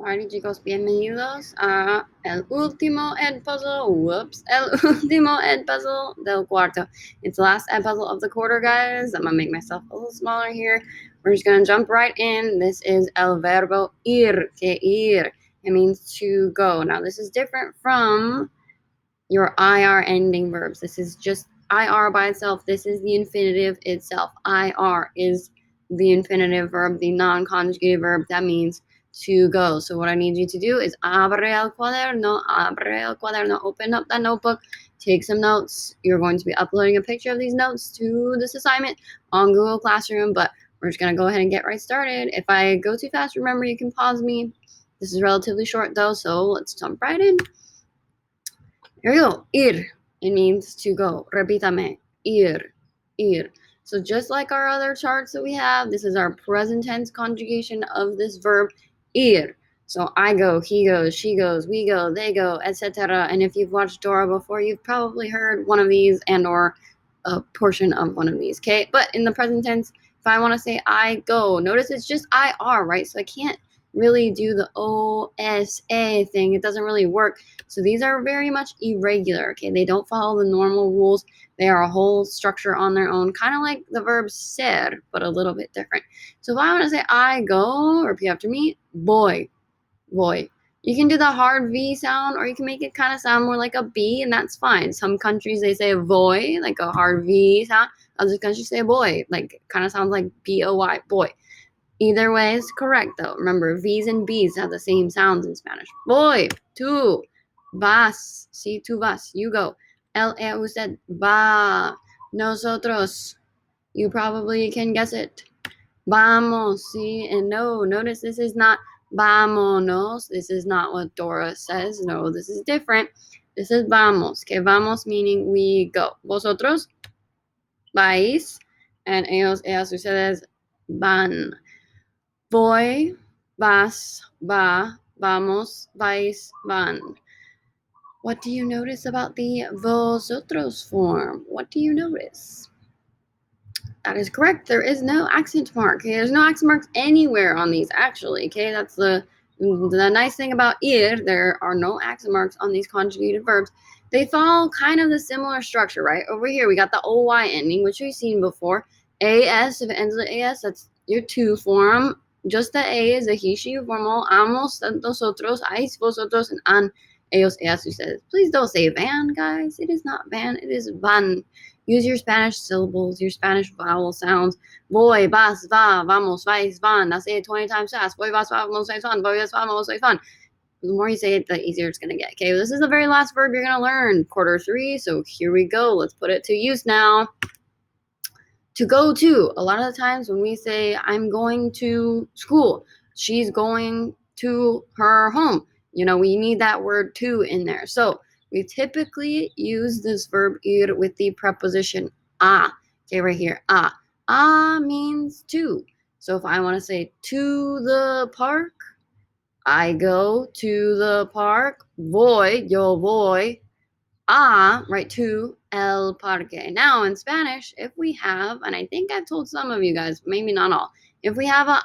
Alrighty, chicos, bienvenidos a el último Ed puzzle. Whoops, el último Ed puzzle del cuarto. It's the last Ed puzzle of the quarter, guys. I'm gonna make myself a little smaller here. We're just gonna jump right in. This is el verbo ir, que ir. It means to go. Now, this is different from your IR ending verbs. This is just IR by itself. This is the infinitive itself. IR is the infinitive verb, the non-conjugated verb. That means to go. So what I need you to do is abre el cuaderno, open up that notebook, take some notes. You're going to be uploading a picture of these notes to this assignment on Google Classroom, but we're just going to go ahead and get right started. If I go too fast, remember you can pause me. This is relatively short though, so let's jump right in. Here we go. Ir. It means to go. Repítame. Ir. Ir. So just like our other charts that we have, this is our present tense conjugation of this verb, ir. So I go, he goes, she goes, we go, they go, etc. And if you've watched Dora before, you've probably heard one of these and or a portion of one of these, okay? But in the present tense, if I want to say I go, notice it's just IR, right? So I can't really do the OSA thing. It doesn't really work. So these are very much irregular, okay? They don't follow the normal rules. They are a whole structure on their own, kind of like the verb ser, but a little bit different. So if I want to say I go, repeat after me, voy, voy. You can do the hard V sound, or you can make it kind of sound more like a B, and that's fine. Some countries, they say voy, like a hard V sound. Other countries say boy, like kind of sounds like B-O-Y, boy. Either way is correct, though. Remember, V's and B's have the same sounds in Spanish. Voy, tú, vas, sí, tú vas, you go. Usted va, nosotros, you probably can guess it. Vamos, sí, and no, notice this is not vámonos. This is not what Dora says. No, this is different. This is vamos, que vamos meaning we go. Vosotros vais, and ellos, ustedes van. Voy, vas, va, vamos, vais, van. What do you notice about the vosotros form? What do you notice? That is correct. There is no accent mark. Okay? There's no accent marks anywhere on these, actually. Okay, that's the nice thing about ir. There are no accent marks on these conjugated verbs. They follow kind of the similar structure, right? Over here, we got the OY ending, which we've seen before. AS, if it ends with AS, that's your to form. Just the A is a he, she formal. Amos, nosotros, ais, vosotros, and an, ellos, ellas, ustedes. Please don't say van, guys. It is not van. It is van. Use your Spanish syllables, your Spanish vowel sounds. Voy, vas, va, vamos, vais, van. Now say it 20 times fast. Voy, vas, va, vamos, vais, van. Voy, vas, va, vamos, vais, van. The more you say it, the easier it's going to get. Okay, this is the very last verb you're going to learn. Quarter 3, so here we go. Let's put it to use now. To go to. A lot of the times when we say, I'm going to school, she's going to her home. You know, we need that word to in there. So we typically use this verb ir with the preposition a. Okay, right here, a. A means to. So if I want to say to the park, I go to the park. Voy, yo voy. Right, to el parque. Now in Spanish, if we have, and I think I've told some of you guys, maybe not all, if we have a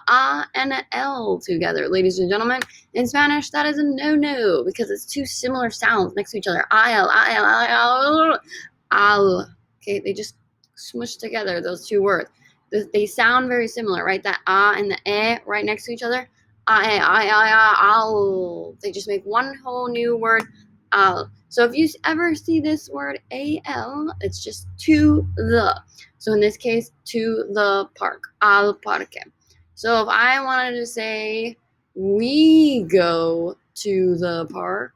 and an L together, ladies and gentlemen, in Spanish, that is a no-no because it's two similar sounds next to each other. Al. Okay, they just smush together, those two words. They sound very similar, right? That and the right next to each other. Al. They just make one whole new word, al. So if you ever see this word al, it's just to the. So in this case, to the park, al parque. So if I wanted to say we go to the park,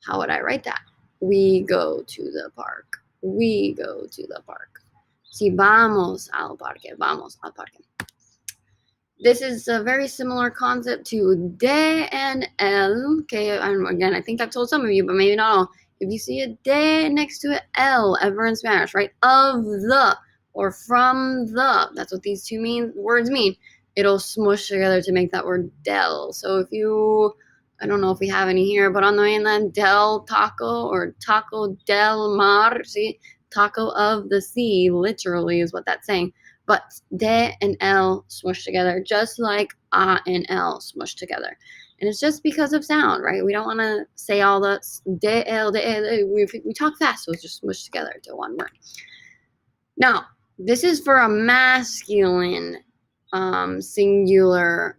how would I write that? We go to the park. We go to the park. Si vamos al parque, vamos al parque. This is a very similar concept to de and el. Okay, again, I think I've told some of you, but maybe not all. If you see a de next to an el ever in Spanish, right? Of the or from the, that's what these two words mean. It'll smush together to make that word del. So if you, I don't know if we have any here, but on the mainland, del taco or taco del mar, see, taco of the sea, literally is what that's saying. But de and el smushed together, just like a and l smushed together. And it's just because of sound, right? We don't want to say all the we talk fast, so it's just smushed together into one word. Now, this is for a masculine singular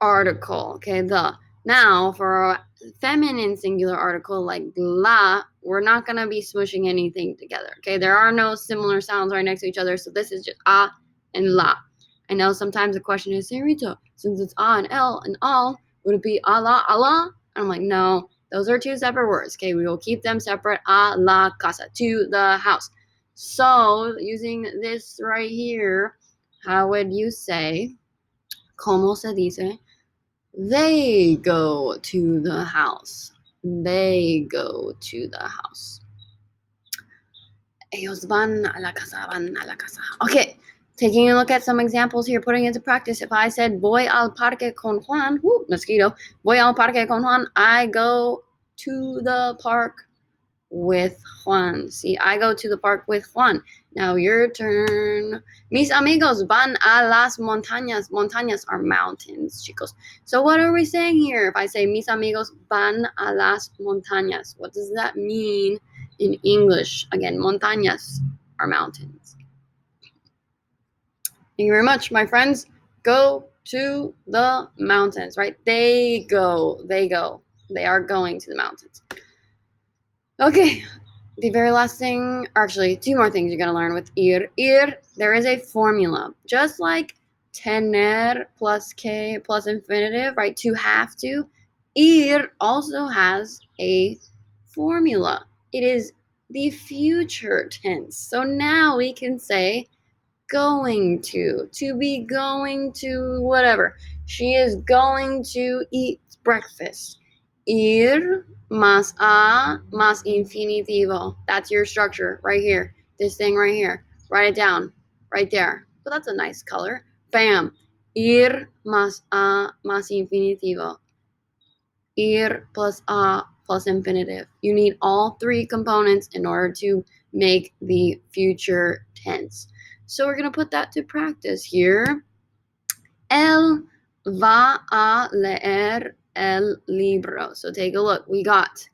article, okay? Now, for a feminine singular article like la, we're not going to be smushing anything together, okay? There are no similar sounds right next to each other, so this is just a and la. I know sometimes the question is, hey, Rita, since it's a and l and all, would it be a la? And I'm like, no, those are two separate words, okay? We will keep them separate. A la casa, to the house. So, using this right here, how would you say, como se dice, they go to the house. They go to the house. Ellos van a la casa, van a la casa. Okay, taking a look at some examples here, putting into practice. If I said, voy al parque con Juan, mosquito, voy al parque con Juan, I go to the park with Juan. See, I go to the park with Juan. Now your turn. Mis amigos van a las montañas. Montañas are mountains, chicos. So what are we saying here? If I say mis amigos van a las montañas, what does that mean in English? Again, montañas are mountains. Thank you very much, my friends. Go to the mountains, right? They go. They are going to the mountains. Okay, the very last thing, actually, two more things you're going to learn with ir. Ir, there is a formula. Just like tener plus que plus infinitive, right? To have to. Ir also has a formula. It is the future tense. So now we can say going to be going to whatever. She is going to eat breakfast. Ir más a más infinitivo. That's your structure right here. This thing right here. Write it down right there. But that's a nice color. Bam. Ir más a más infinitivo. Ir plus a plus infinitive. You need all three components in order to make the future tense. So we're going to put that to practice here. Él va a leer el libro. So take a look. We got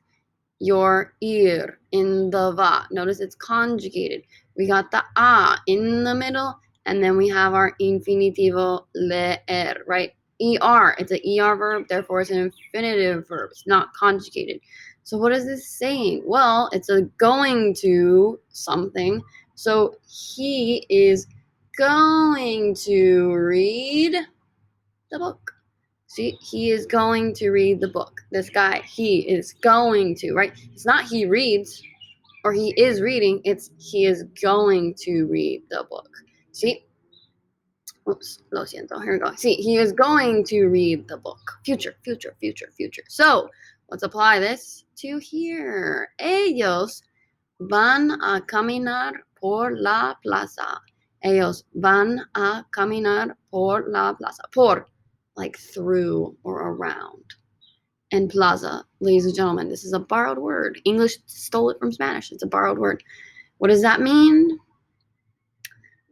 your ir in the va. Notice it's conjugated. We got the a in the middle, and then we have our infinitivo leer, right? Er, it's an er verb, therefore it's an infinitive verb. It's not conjugated. So what is this saying? Well, it's a going to something. So he is going to read the book. See, he is going to read the book. This guy, he is going to, right? It's not he reads or he is reading. It's he is going to read the book. See? Oops, lo siento. Here we go. See, he is going to read the book. Future. So, let's apply this to here. Ellos van a caminar por la plaza. Ellos van a caminar por la plaza. Por, like through or around. And plaza, ladies and gentlemen, this is a borrowed word. English stole it from Spanish. It's a borrowed word. What does that mean?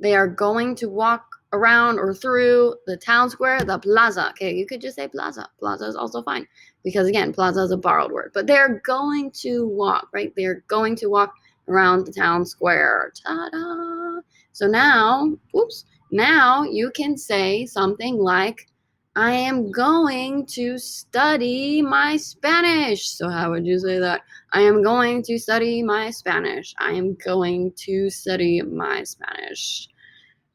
They are going to walk around or through the town square, the plaza. Okay, you could just say plaza. Plaza is also fine because, again, plaza is a borrowed word. But they're going to walk, right? They're going to walk around the town square. Ta-da! So now, now you can say something like, I am going to study my Spanish. So how would you say that? I am going to study my Spanish. I am going to study my Spanish.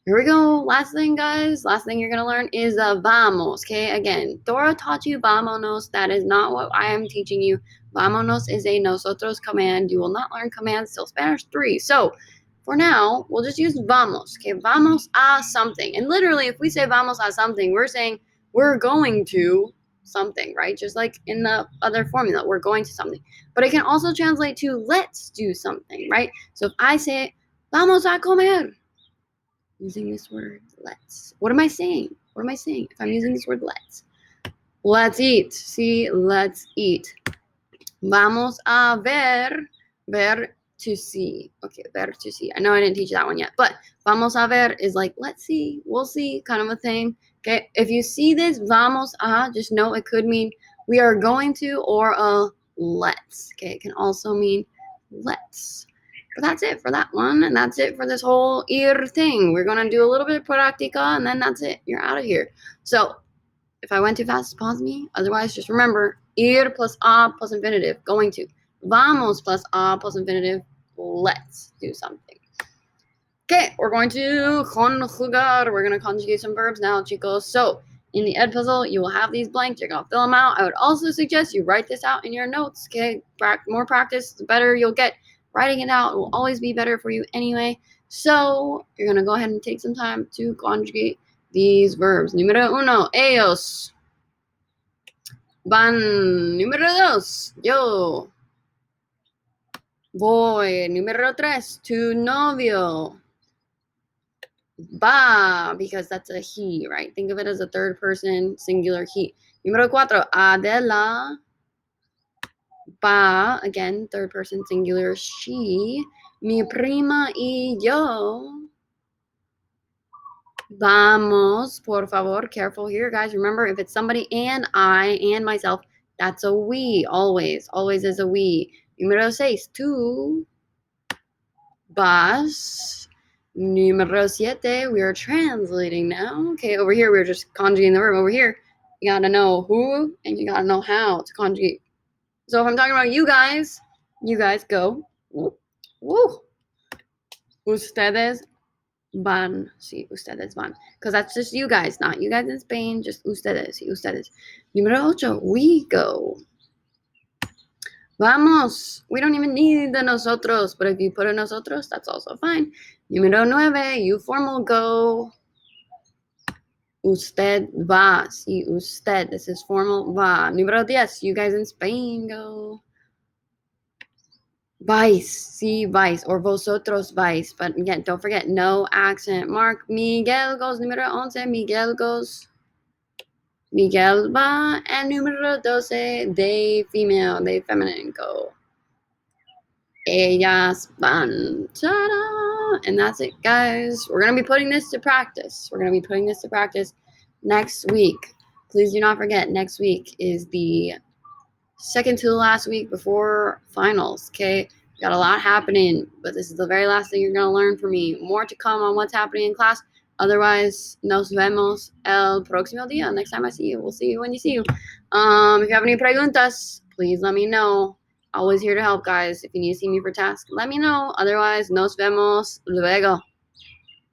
Here we go. Last thing, guys. Last thing you're going to learn is vamos. Okay, again, Dora taught you vámonos. That is not what I am teaching you. Vámonos is a nosotros command. You will not learn commands till Spanish 3. So for now, we'll just use vamos. Okay, vamos a something. And literally, if we say vamos a something, we're saying we're going to something, right? Just like in the other formula, we're going to something. But it can also translate to let's do something, right? So if I say, vamos a comer, using this word, let's. What am I saying? If I'm using this word, let's eat. See, let's eat. Vamos a ver, to see. Okay, ver to see. I know I didn't teach that one yet, but vamos a ver is like, let's see, we'll see, kind of a thing. Okay, if you see this vamos a, just know it could mean we are going to or let's. Okay, it can also mean let's. But that's it for that one, and that's it for this whole ir thing. We're gonna do a little bit of practica, and then that's it. You're out of here. So if I went too fast, pause me. Otherwise, just remember ir plus a plus infinitive, going to. Vamos plus a plus infinitive, let's do something. Okay, we're going to conjugar. We're going to conjugate some verbs now, chicos. So in the Edpuzzle, you will have these blanks. You're going to fill them out. I would also suggest you write this out in your notes. Okay, more practice, the better you'll get. Writing it out will always be better for you anyway. So you're going to go ahead and take some time to conjugate these verbs. Número uno, ellos van. Número dos, yo voy. Número tres, tu novio va, because that's a he, right? Think of it as a third person singular he. Número cuatro, Adela va, again, third person singular she. Mi prima y yo vamos, por favor. Careful here, guys. Remember, if it's somebody and I and myself, that's a we, always. Always is a we. Número seis, tú vas. Número siete, we are translating now. Okay, over here, we're just conjugating the verb. Over here, you gotta know who and you gotta know how to conjugate. So if I'm talking about you guys go. Woo, woo. Ustedes van. Sí, ustedes van. Because that's just you guys, not you guys in Spain, just ustedes. Sí, ustedes. Número ocho, we go. Vamos. We don't even need the nosotros, but if you put a nosotros, that's also fine. Número nueve, you formal go. Usted va. Sí, usted. This is formal va. Número 10, you guys in Spain go. Vais. Sí, vais. Or vosotros vais. But again, don't forget, no accent mark. Miguel goes. Número 11, Miguel goes. Miguel va. And número 12, they female, they feminine go. Ellas van. Ta-da! And that's it, guys. We're going to be putting this to practice. Next week. Please do not forget, next week is the second to the last week before finals, okay? We got a lot happening, but this is the very last thing you're going to learn from me. More to come on what's happening in class. Otherwise, nos vemos el próximo día. Next time I see you. We'll see you when you see you. If you have any preguntas, please let me know. Always here to help, guys. If you need to see me for tasks, let me know. Otherwise, nos vemos luego.